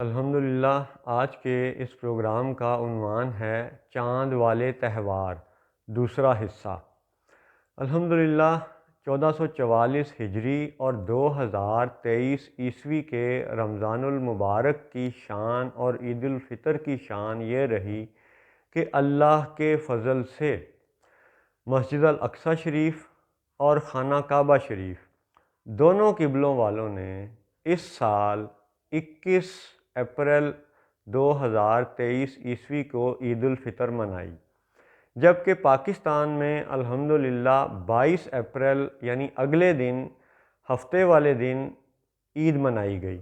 الحمدللہ آج کے اس پروگرام کا عنوان ہے چاند والے تہوار دوسرا حصہ۔ الحمدللہ 1444 ہجری اور 2023 عیسوی کے رمضان المبارک کی شان اور عید الفطر کی شان یہ رہی کہ اللہ کے فضل سے مسجد الاقصی شریف اور خانہ کعبہ شریف دونوں قبلوں والوں نے اس سال 21 اپریل 2023 عیسوی کو عید الفطر منائی، جبکہ پاکستان میں الحمدللہ 22 اپریل یعنی اگلے دن ہفتے والے دن عید منائی گئی۔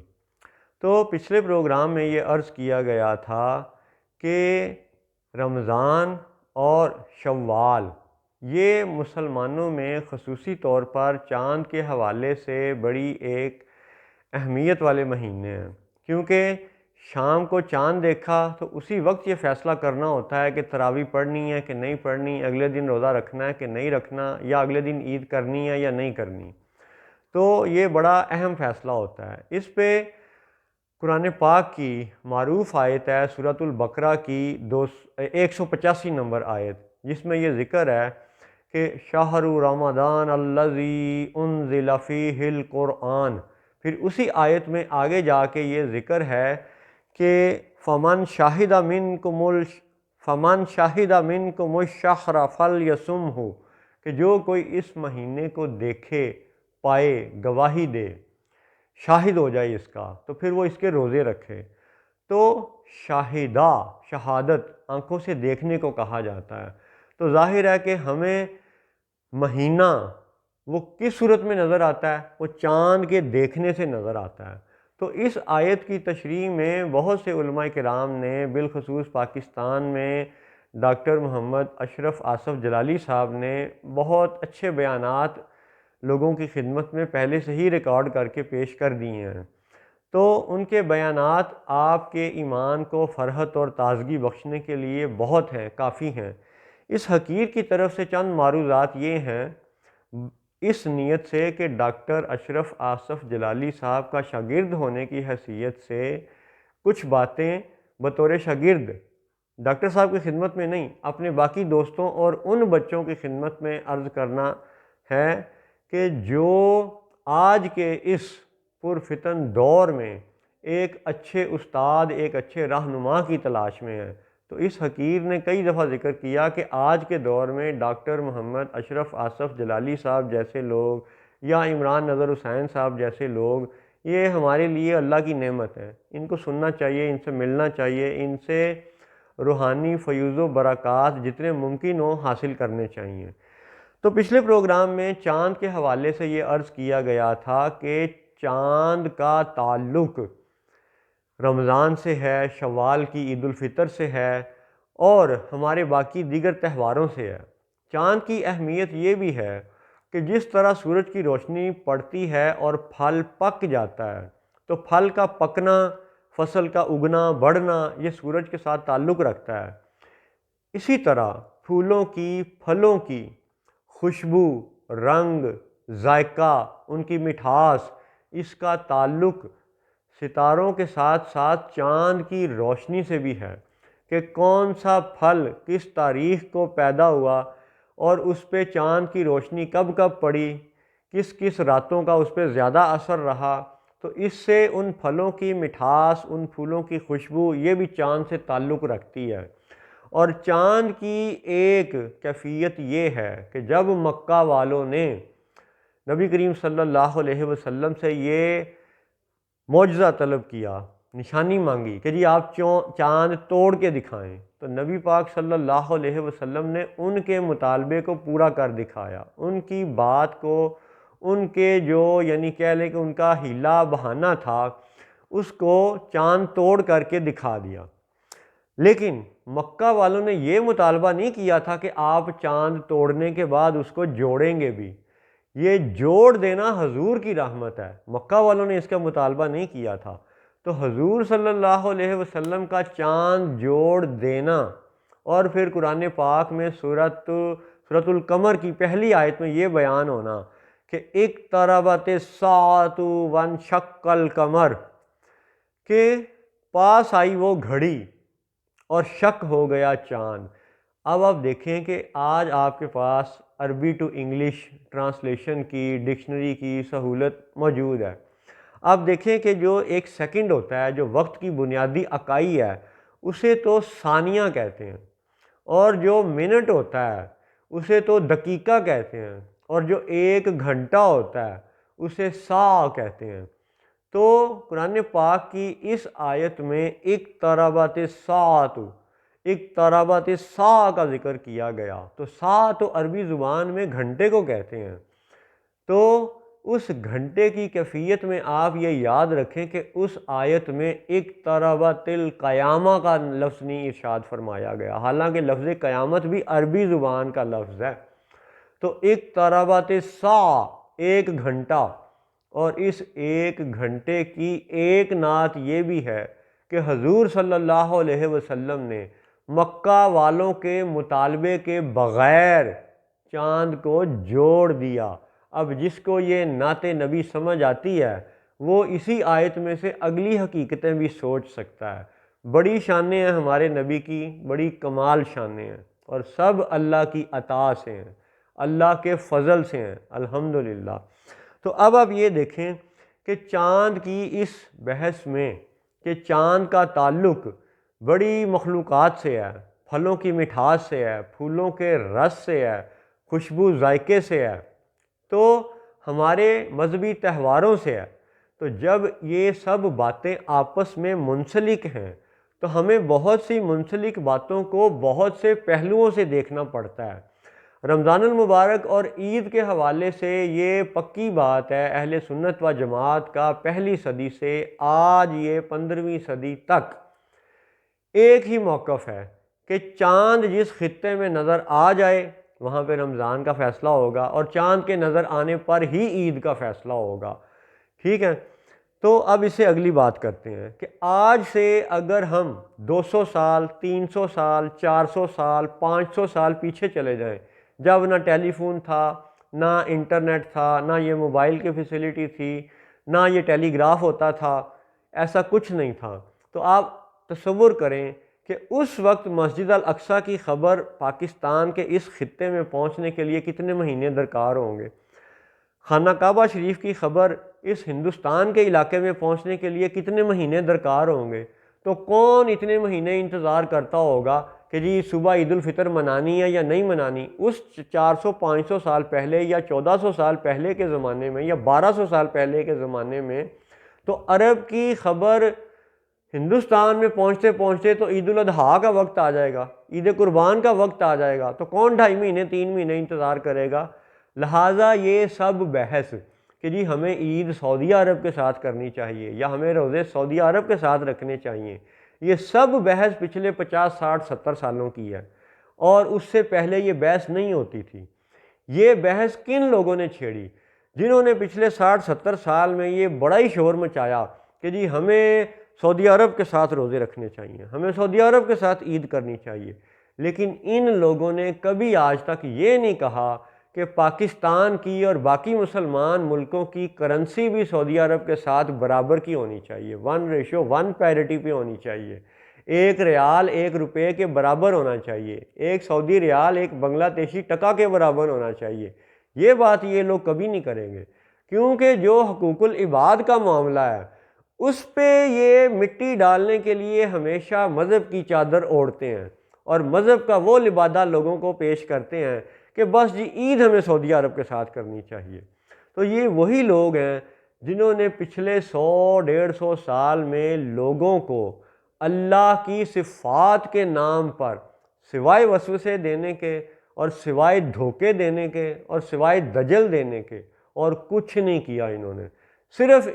تو پچھلے پروگرام میں یہ عرض کیا گیا تھا کہ رمضان اور شوال یہ مسلمانوں میں خصوصی طور پر چاند کے حوالے سے بڑی ایک اہمیت والے مہینے ہیں، کیونکہ شام کو چاند دیکھا تو اسی وقت یہ فیصلہ کرنا ہوتا ہے کہ تراویح پڑھنی ہے کہ نہیں پڑھنی، اگلے دن روزہ رکھنا ہے کہ نہیں رکھنا، یا اگلے دن عید کرنی ہے یا نہیں کرنی۔ تو یہ بڑا اہم فیصلہ ہوتا ہے۔ اس پہ قرآن پاک کی معروف آیت ہے سورۃ البقرہ کی 185 نمبر آیت، جس میں یہ ذکر ہے کہ شہر رمضان الذی انزل فیہ القرآن۔ پھر اسی آیت میں آگے جا کے یہ ذکر ہے کہ فمن شاہد منکم الشہر فلیصمہ، کہ جو کوئی اس مہینے کو دیکھے، پائے، گواہی دے، شاہد ہو جائے اس کا، تو پھر وہ اس کے روزے رکھے۔ تو شہادت آنکھوں سے دیکھنے کو کہا جاتا ہے۔ تو ظاہر ہے کہ ہمیں مہینہ وہ کس صورت میں نظر آتا ہے؟ وہ چاند کے دیکھنے سے نظر آتا ہے۔ تو اس آیت کی تشریح میں بہت سے علماء کرام نے، بالخصوص پاکستان میں ڈاکٹر محمد اشرف آصف جلالی صاحب نے بہت اچھے بیانات لوگوں کی خدمت میں پہلے سے ہی ریکارڈ کر کے پیش کر دیے ہیں۔ تو ان کے بیانات آپ کے ایمان کو فرحت اور تازگی بخشنے کے لیے بہت ہیں، کافی ہیں۔ اس حقیر کی طرف سے چند معروضات یہ ہیں، اس نیت سے کہ ڈاکٹر اشرف آصف جلالی صاحب کا شاگرد ہونے کی حیثیت سے کچھ باتیں بطور شاگرد ڈاکٹر صاحب کی خدمت میں نہیں، اپنے باقی دوستوں اور ان بچوں کی خدمت میں عرض کرنا ہے کہ جو آج کے اس پرفتن دور میں ایک اچھے استاد، ایک اچھے رہنما کی تلاش میں ہیں۔ تو اس حقیر نے کئی دفعہ ذکر کیا کہ آج کے دور میں ڈاکٹر محمد اشرف آصف جلالی صاحب جیسے لوگ یا عمران نظر حسین صاحب جیسے لوگ، یہ ہمارے لیے اللہ کی نعمت ہے۔ ان کو سننا چاہیے، ان سے ملنا چاہیے، ان سے روحانی فیوز و برکات جتنے ممکن ہوں حاصل کرنے چاہیے۔ تو پچھلے پروگرام میں چاند کے حوالے سے یہ عرض کیا گیا تھا کہ چاند کا تعلق رمضان سے ہے، شوال کی عید الفطر سے ہے، اور ہمارے باقی دیگر تہواروں سے ہے۔ چاند کی اہمیت یہ بھی ہے کہ جس طرح سورج کی روشنی پڑتی ہے اور پھل پک جاتا ہے، تو پھل کا پکنا، فصل کا اگنا، بڑھنا، یہ سورج کے ساتھ تعلق رکھتا ہے۔ اسی طرح پھولوں کی، پھلوں کی خوشبو، رنگ، ذائقہ، ان کی مٹھاس، اس کا تعلق ستاروں کے ساتھ ساتھ چاند کی روشنی سے بھی ہے کہ کون سا پھل کس تاریخ کو پیدا ہوا اور اس پہ چاند کی روشنی کب کب پڑی، کس کس راتوں کا اس پہ زیادہ اثر رہا۔ تو اس سے ان پھلوں کی مٹھاس، ان پھولوں کی خوشبو، یہ بھی چاند سے تعلق رکھتی ہے۔ اور چاند کی ایک کیفیت یہ ہے کہ جب مکہ والوں نے نبی کریم صلی اللہ علیہ وسلم سے یہ معجزہ طلب کیا، نشانی مانگی کہ جی آپ چاند توڑ کے دکھائیں، تو نبی پاک صلی اللہ علیہ وسلم نے ان کے مطالبے کو پورا کر دکھایا، ان کی بات کو، ان کے جو یعنی کہہ لیں کہ ان کا ہیلا بہانہ تھا، اس کو چاند توڑ کر کے دکھا دیا۔ لیکن مکہ والوں نے یہ مطالبہ نہیں کیا تھا کہ آپ چاند توڑنے کے بعد اس کو جوڑیں گے بھی۔ یہ جوڑ دینا حضور کی رحمت ہے، مکہ والوں نے اس کا مطالبہ نہیں کیا تھا۔ تو حضور صلی اللہ علیہ وسلم کا چاند جوڑ دینا، اور پھر قرآن پاک میں سورۃ القمر کی پہلی آیت میں یہ بیان ہونا کہ اقتربت الساعۃ وانشق القمر، کہ پاس آئی وہ گھڑی اور شک ہو گیا چاند۔ اب آپ دیکھیں کہ آج آپ کے پاس عربی ٹو انگلش ٹرانسلیشن کی ڈکشنری کی سہولت موجود ہے۔ آپ دیکھیں کہ جو ایک سیکنڈ ہوتا ہے، جو وقت کی بنیادی اکائی ہے، اسے تو ثانیہ کہتے ہیں، اور جو منٹ ہوتا ہے اسے تو دقیقہ کہتے ہیں، اور جو ایک گھنٹہ ہوتا ہے اسے ساعہ کہتے ہیں۔ تو قرآن پاک کی اس آیت میں اقتربت الساعۃ، اقتربت الساعہ کا ذکر کیا گیا۔ تو ساعہ تو عربی زبان میں گھنٹے کو کہتے ہیں۔ تو اس گھنٹے کی کیفیت میں آپ یہ یاد رکھیں کہ اس آیت میں اقتربت القیامہ کا لفظ نہیں ارشاد فرمایا گیا، حالانکہ لفظ قیامت بھی عربی زبان کا لفظ ہے۔ تو اقتربت الساعہ، ایک گھنٹہ، اور اس ایک گھنٹے کی ایک نعت یہ بھی ہے کہ حضور صلی اللہ علیہ وسلم نے مکہ والوں کے مطالبے کے بغیر چاند کو جوڑ دیا۔ اب جس کو یہ نعت نبی سمجھ آتی ہے وہ اسی آیت میں سے اگلی حقیقتیں بھی سوچ سکتا ہے۔ بڑی شانیں ہیں ہمارے نبی کی، بڑی کمال شانیں ہیں، اور سب اللہ کی عطا سے ہیں، اللہ کے فضل سے ہیں، الحمدللہ۔ تو اب آپ یہ دیکھیں کہ چاند کی اس بحث میں کہ چاند کا تعلق بڑی مخلوقات سے ہے، پھلوں کی مٹھاس سے ہے، پھولوں کے رس سے ہے، خوشبو ذائقے سے ہے، تو ہمارے مذہبی تہواروں سے ہے۔ تو جب یہ سب باتیں آپس میں منسلک ہیں تو ہمیں بہت سی منسلک باتوں کو بہت سے پہلوؤں سے دیکھنا پڑتا ہے۔ رمضان المبارک اور عید کے حوالے سے یہ پکی بات ہے اہل سنت و جماعت کا، پہلی صدی سے آج یہ 15ویں صدی تک ایک ہی موقف ہے کہ چاند جس خطے میں نظر آ جائے وہاں پہ رمضان کا فیصلہ ہوگا، اور چاند کے نظر آنے پر ہی عید کا فیصلہ ہوگا۔ ٹھیک ہے، تو اب اس سے اگلی بات کرتے ہیں کہ آج سے اگر ہم 200 سال، 300 سال، 400 سال، 500 سال پیچھے چلے جائیں، جب نہ ٹیلی فون تھا، نہ انٹرنیٹ تھا، نہ یہ موبائل کی فیسلٹی تھی، نہ یہ ٹیلی گراف ہوتا تھا، ایسا کچھ نہیں تھا، تو آپ تصور کریں کہ اس وقت مسجد الاقصیٰ کی خبر پاکستان کے اس خطے میں پہنچنے کے لیے کتنے مہینے درکار ہوں گے، خانہ کعبہ شریف کی خبر اس ہندوستان کے علاقے میں پہنچنے کے لیے کتنے مہینے درکار ہوں گے۔ تو کون اتنے مہینے انتظار کرتا ہوگا کہ جی صبح عید الفطر منانی ہے یا نہیں منانی؟ اس 400 500 سال پہلے یا 1400 سال پہلے کے زمانے میں یا 1200 سال پہلے کے زمانے میں تو عرب کی خبر ہندوستان میں پہنچتے پہنچتے تو عید الاضحیٰ کا وقت آ جائے گا، عید قربان کا وقت آ جائے گا، تو کون 2.5 مہینے 3 مہینے انتظار کرے گا؟ لہٰذا یہ سب بحث کہ جی ہمیں عید سعودی عرب کے ساتھ کرنی چاہیے یا ہمیں روزے سعودی عرب کے ساتھ رکھنے چاہیے، یہ سب بحث پچھلے 50 60 70 سالوں کی ہے، اور اس سے پہلے یہ بحث نہیں ہوتی تھی۔ یہ بحث کن لوگوں نے چھیڑی؟ جنہوں نے پچھلے 60 70 سال میں یہ بڑا ہی شور مچایا کہ جی ہمیں سعودی عرب کے ساتھ روزے رکھنے چاہیے، ہمیں سعودی عرب کے ساتھ عید کرنی چاہیے، لیکن ان لوگوں نے کبھی آج تک یہ نہیں کہا کہ پاکستان کی اور باقی مسلمان ملکوں کی کرنسی بھی سعودی عرب کے ساتھ برابر کی ہونی چاہیے، 1:1 پیرٹی پہ ہونی چاہیے، 1 ریال 1 روپے کے برابر ہونا چاہیے، 1 سعودی ریال 1 بنگلہ دیشی ٹکا کے برابر ہونا چاہیے۔ یہ بات یہ لوگ کبھی نہیں کریں گے، کیونکہ جو حقوق العباد کا معاملہ ہے اس پہ یہ مٹی ڈالنے کے لیے ہمیشہ مذہب کی چادر اوڑھتے ہیں، اور مذہب کا وہ لبادہ لوگوں کو پیش کرتے ہیں کہ بس جی عید ہمیں سعودی عرب کے ساتھ کرنی چاہیے۔ تو یہ وہی لوگ ہیں جنہوں نے پچھلے 100 150 سال میں لوگوں کو اللہ کی صفات کے نام پر سوائے وسوسے دینے کے اور سوائے دھوکے دینے کے اور سوائے دجل دینے کے اور کچھ نہیں کیا۔ انہوں نے صرف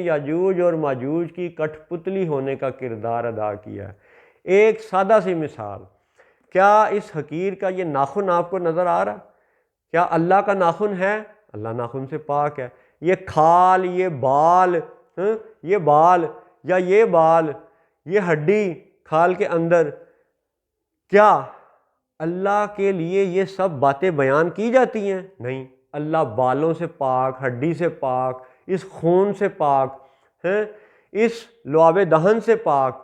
یاجوج اور ماجوج کی کٹھ پتلی ہونے کا کردار ادا کیا ہے۔ ایک سادہ سی مثال، کیا اس حقیر کا یہ ناخن آپ کو نظر آ رہا؟ کیا اللہ کا ناخن ہے؟ اللہ ناخن سے پاک ہے۔ یہ کھال، یہ بال، یہ بال یا یہ بال، یہ ہڈی کھال کے اندر، کیا اللہ کے لیے یہ سب باتیں بیان کی جاتی ہیں؟ نہیں، اللہ بالوں سے پاک، ہڈی سے پاک، اس خون سے پاک ہے۔ اس لعاب دہن سے پاک،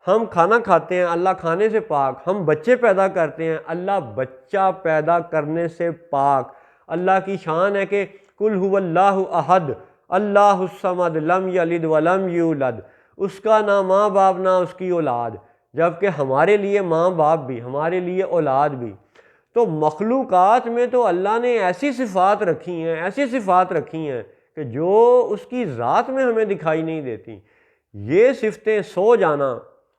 ہم کھانا کھاتے ہیں اللہ کھانے سے پاک، ہم بچے پیدا کرتے ہیں اللہ بچہ پیدا کرنے سے پاک۔ اللہ کی شان ہے کہ قل هو اللہ احد اللہ الصمد لم یلد ولم یولد، اس کا نہ ماں باپ نہ اس کی اولاد، جبکہ ہمارے لیے ماں باپ بھی، ہمارے لیے اولاد بھی۔ تو مخلوقات میں تو اللہ نے ایسی صفات رکھی ہیں، ایسی صفات رکھی ہیں کہ جو اس کی ذات میں ہمیں دکھائی نہیں دیتی۔ یہ صفتیں، سو جانا،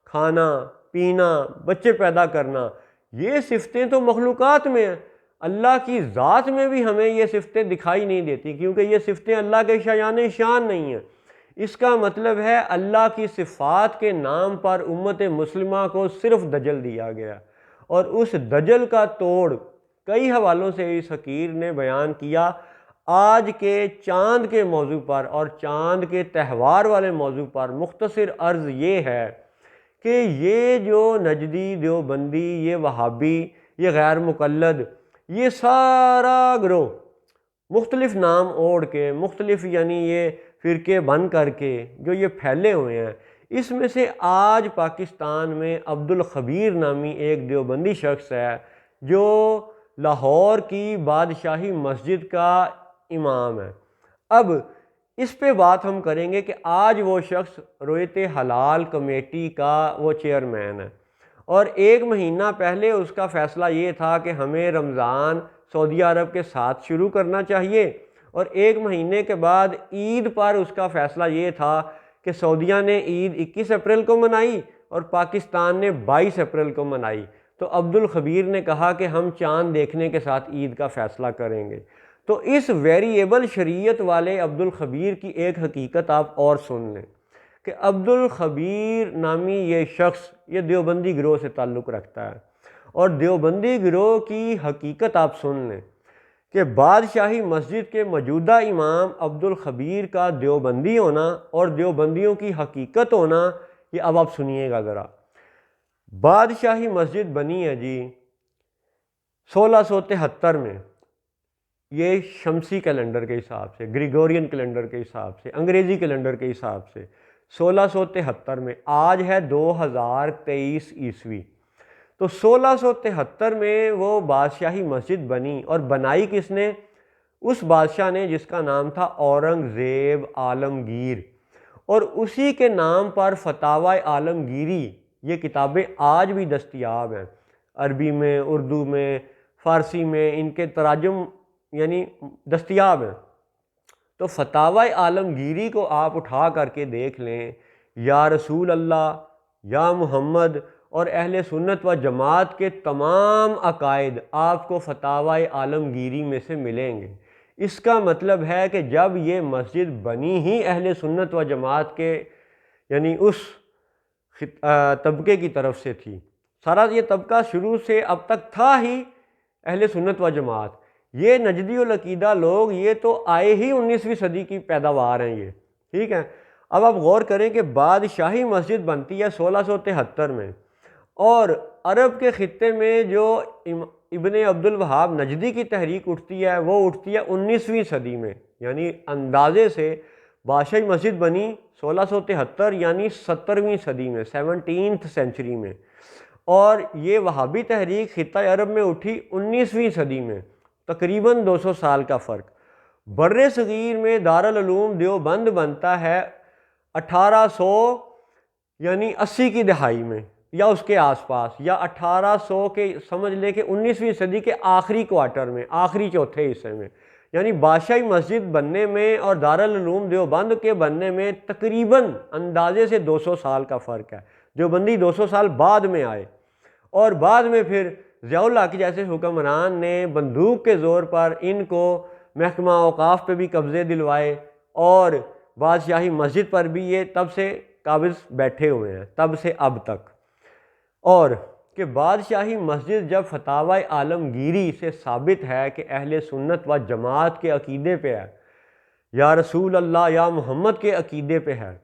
کھانا پینا، بچے پیدا کرنا، یہ صفتیں تو مخلوقات میں ہیں، اللہ کی ذات میں بھی ہمیں یہ صفتیں دکھائی نہیں دیتی، کیونکہ یہ صفتیں اللہ کے شایان شان نہیں ہیں۔ اس کا مطلب ہے اللہ کی صفات کے نام پر امت مسلمہ کو صرف دجل دیا گیا، اور اس دجل کا توڑ کئی حوالوں سے اس حقیر نے بیان کیا۔ آج کے چاند کے موضوع پر اور چاند کے تہوار والے موضوع پر مختصر عرض یہ ہے کہ یہ جو نجدی، دیوبندی، یہ وہابی، یہ غیر مقلد، یہ سارا گروہ مختلف نام اوڑھ کے، مختلف یعنی یہ فرقے بن کر کے جو یہ پھیلے ہوئے ہیں، اس میں سے آج پاکستان میں عبدالخبیر نامی ایک دیوبندی شخص ہے جو لاہور کی بادشاہی مسجد کا امام ہے۔ اب اس پہ بات ہم کریں گے کہ آج وہ شخص رویت حلال کمیٹی کا وہ چیئرمین ہے، اور 1 مہینہ پہلے اس کا فیصلہ یہ تھا کہ ہمیں رمضان سعودی عرب کے ساتھ شروع کرنا چاہیے، اور 1 مہینے کے بعد عید پر اس کا فیصلہ یہ تھا کہ سعودیہ نے عید 21 اپریل کو منائی اور پاکستان نے 22 اپریل کو منائی، تو عبدالخبیر نے کہا کہ ہم چاند دیکھنے کے ساتھ عید کا فیصلہ کریں گے۔ تو اس ویریبل شریعت والے عبدالخبیر کی ایک حقیقت آپ اور سن لیں کہ عبدالخبیر نامی یہ شخص یہ دیوبندی گروہ سے تعلق رکھتا ہے، اور دیوبندی گروہ کی حقیقت آپ سن لیں کہ بادشاہی مسجد کے موجودہ امام عبدالخبیر کا دیوبندی ہونا اور دیوبندیوں کی حقیقت ہونا، یہ اب آپ سنیے گا ذرا۔ بادشاہی مسجد بنی ہے جی 1673 میں، یہ شمسی کیلنڈر کے حساب سے، گریگورین کیلنڈر کے حساب سے، انگریزی کیلنڈر کے حساب سے 1673 میں، آج ہے 2023 عیسوی۔ تو 1673 میں وہ بادشاہی مسجد بنی، اور بنائی کس نے؟ اس بادشاہ نے جس کا نام تھا اورنگزیب عالمگیر، اور اسی کے نام پر فتاوی عالمگیری یہ کتابیں آج بھی دستیاب ہیں، عربی میں، اردو میں، فارسی میں، ان کے تراجم یعنی دستیاب ہیں۔ تو فتاوی عالمگیری کو آپ اٹھا کر کے دیکھ لیں، یا رسول اللہ، یا محمد اور اہل سنت و جماعت کے تمام عقائد آپ کو فتاوی عالمگیری میں سے ملیں گے۔ اس کا مطلب ہے کہ جب یہ مسجد بنی ہی اہل سنت و جماعت کے یعنی اس طبقے کی طرف سے تھی، سارا یہ طبقہ شروع سے اب تک تھا ہی اہل سنت و جماعت۔ یہ نجدی العقیدہ لوگ یہ تو آئے ہی 19ویں صدی کی پیداوار ہیں یہ، ٹھیک ہے۔ اب آپ غور کریں کہ بادشاہی مسجد بنتی ہے 1673 میں، اور عرب کے خطے میں جو ابن عبد الوہاب نجدی کی تحریک اٹھتی ہے وہ اٹھتی ہے 19ویں صدی میں، یعنی اندازے سے بادشاہی مسجد بنی 1673 یعنی 17ویں صدی میں، 17th سینچری میں، اور یہ وہابی تحریک خطہ عرب میں اٹھی 19ویں صدی میں، تقریباً 200 سال کا فرق۔ بر صغیر میں دارالعلوم دیوبند بنتا ہے 1800 یعنی 80 کی دہائی میں یا اس کے آس پاس، یا 1800 کے سمجھ لیں کہ 19ویں صدی کے آخری کوارٹر میں، آخری چوتھے حصے میں، یعنی بادشاہی مسجد بننے میں اور دارالعلوم دیوبند کے بننے میں تقریباً اندازے سے 200 سال کا فرق ہے۔ دیوبندی 200 سال بعد میں آئے، اور بعد میں پھر ضیاء الحق جیسے حکمران نے بندوق کے زور پر ان کو محکمہ اوقاف پہ بھی قبضے دلوائے، اور بادشاہی مسجد پر بھی یہ تب سے قابض بیٹھے ہوئے ہیں، تب سے اب تک۔ اور کہ بادشاہی مسجد جب فتاوی عالمگیری سے ثابت ہے کہ اہل سنت و جماعت کے عقیدے پہ ہے، یا رسول اللہ یا محمد کے عقیدے پہ ہے،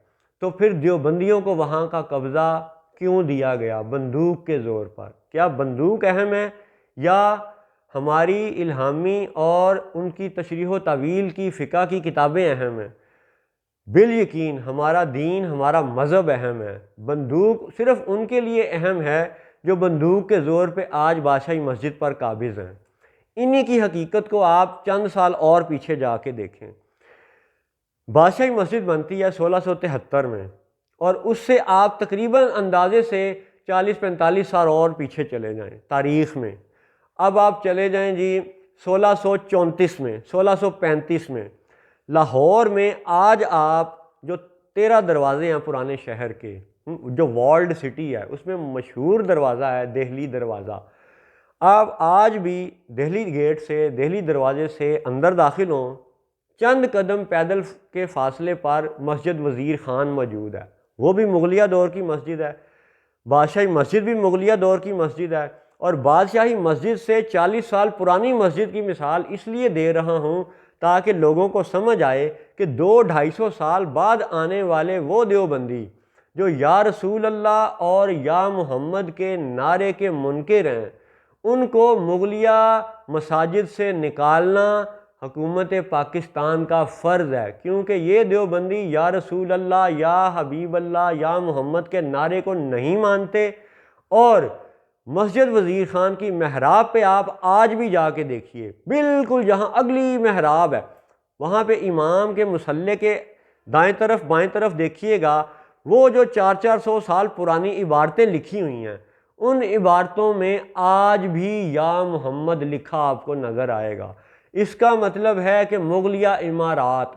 تو پھر دیوبندیوں کو وہاں کا قبضہ کیوں دیا گیا بندوق کے زور پر؟ کیا بندوق اہم ہے یا ہماری الہامی اور ان کی تشریح و تعویل کی فقہ کی کتابیں اہم ہیں؟ بالیقین ہمارا دین، ہمارا مذہب اہم ہے۔ بندوق صرف ان کے لیے اہم ہے جو بندوق کے زور پہ آج بادشاہی مسجد پر قابض ہیں۔ انہی کی حقیقت کو آپ چند سال اور پیچھے جا کے دیکھیں۔ بادشاہی مسجد بنتی ہے 1673 میں، اور اس سے آپ تقریباً اندازے سے 40-45 سال اور پیچھے چلے جائیں تاریخ میں۔ اب آپ چلے جائیں جی 1634 میں، 1635 میں لاہور میں آج آپ جو 13 دروازے ہیں پرانے شہر کے، جو والڈ سٹی ہے، اس میں مشہور دروازہ ہے دہلی دروازہ۔ آپ آج بھی دہلی گیٹ سے، دہلی دروازے سے اندر داخل ہوں، چند قدم پیدل کے فاصلے پر مسجد وزیر خان موجود ہے، وہ بھی مغلیہ دور کی مسجد ہے۔ بادشاہی مسجد بھی مغلیہ دور کی مسجد ہے، اور بادشاہی مسجد سے 40 سال پرانی مسجد کی مثال اس لیے دے رہا ہوں تاکہ لوگوں کو سمجھ آئے کہ 200-250 سال بعد آنے والے وہ دیوبندی جو یا رسول اللہ اور یا محمد کے نعرے کے منکر ہیں، ان کو مغلیہ مساجد سے نکالنا حکومت پاکستان کا فرض ہے، کیونکہ یہ دیوبندی یا رسول اللہ، یا حبیب اللہ، یا محمد کے نعرے کو نہیں مانتے۔ اور مسجد وزیر خان کی محراب پہ آپ آج بھی جا کے دیکھیے، بالکل جہاں اگلی محراب ہے وہاں پہ امام کے مصلی کے دائیں طرف بائیں طرف دیکھیے گا، وہ جو 400 سال پرانی عبارتیں لکھی ہوئی ہیں، ان عبارتوں میں آج بھی یا محمد لکھا آپ کو نظر آئے گا۔ اس کا مطلب ہے کہ مغلیہ عمارات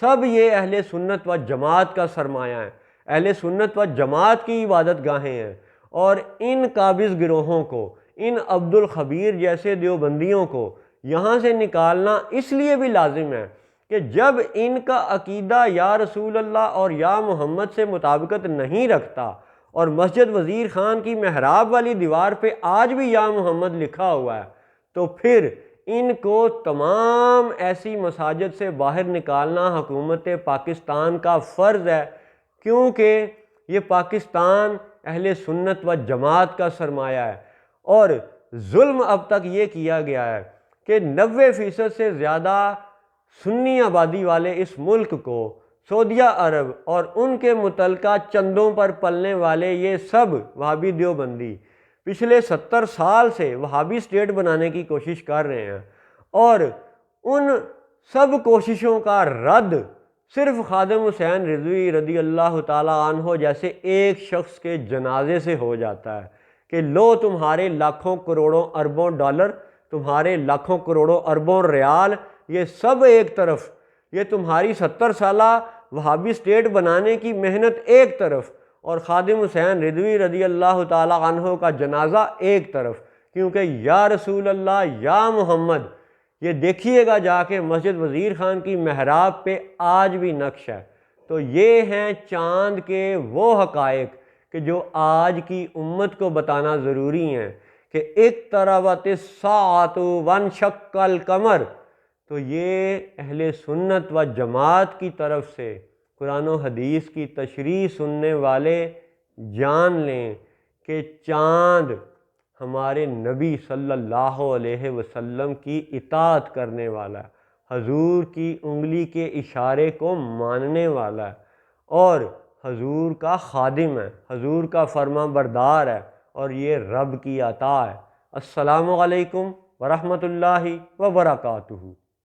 سب یہ اہل سنت و جماعت کا سرمایہ ہیں، اہل سنت و جماعت کی عبادت گاہیں ہیں، اور ان قابض گروہوں کو، ان عبد الخبیر جیسے دیوبندیوں کو یہاں سے نکالنا اس لیے بھی لازم ہے کہ جب ان کا عقیدہ یا رسول اللہ اور یا محمد سے مطابقت نہیں رکھتا، اور مسجد وزیر خان کی محراب والی دیوار پہ آج بھی یا محمد لکھا ہوا ہے، تو پھر ان کو تمام ایسی مساجد سے باہر نکالنا حکومت پاکستان کا فرض ہے، کیونکہ یہ پاکستان اہل سنت و جماعت کا سرمایہ ہے۔ اور ظلم اب تک یہ کیا گیا ہے کہ 90% سے زیادہ سنی آبادی والے اس ملک کو سعودیہ عرب اور ان کے متعلقہ چندوں پر پلنے والے یہ سب وہابی دیوبندی پچھلے 70 سال سے وہابی اسٹیٹ بنانے کی کوشش کر رہے ہیں، اور ان سب کوششوں کا رد صرف خادم حسین رضوی رضی اللہ تعالیٰ عنہ جیسے ایک شخص کے جنازے سے ہو جاتا ہے کہ لو تمہارے لاکھوں کروڑوں اربوں ڈالر، تمہارے لاکھوں کروڑوں اربوں ریال، یہ سب ایک طرف، یہ تمہاری 70 سالہ وہابی اسٹیٹ بنانے کی محنت ایک طرف، اور خادم حسین رضوی رضی اللہ تعالیٰ عنہ کا جنازہ ایک طرف، کیونکہ یا رسول اللہ یا محمد یہ دیکھیے گا جا کے مسجد وزیر خان کی محراب پہ آج بھی نقش ہے۔ تو یہ ہیں چاند کے وہ حقائق کہ جو آج کی امت کو بتانا ضروری ہیں کہ اقتربت الساعۃ وانشق القمر۔ تو یہ اہل سنت و جماعت کی طرف سے قرآن و حدیث کی تشریح سننے والے جان لیں کہ چاند ہمارے نبی صلی اللہ علیہ وسلم کی اطاعت کرنے والا ہے، حضور کی انگلی کے اشارے کو ماننے والا ہے، اور حضور کا خادم ہے، حضور کا فرما بردار ہے، اور یہ رب کی عطا ہے۔ السلام علیکم ورحمۃ اللہ وبرکاتہ۔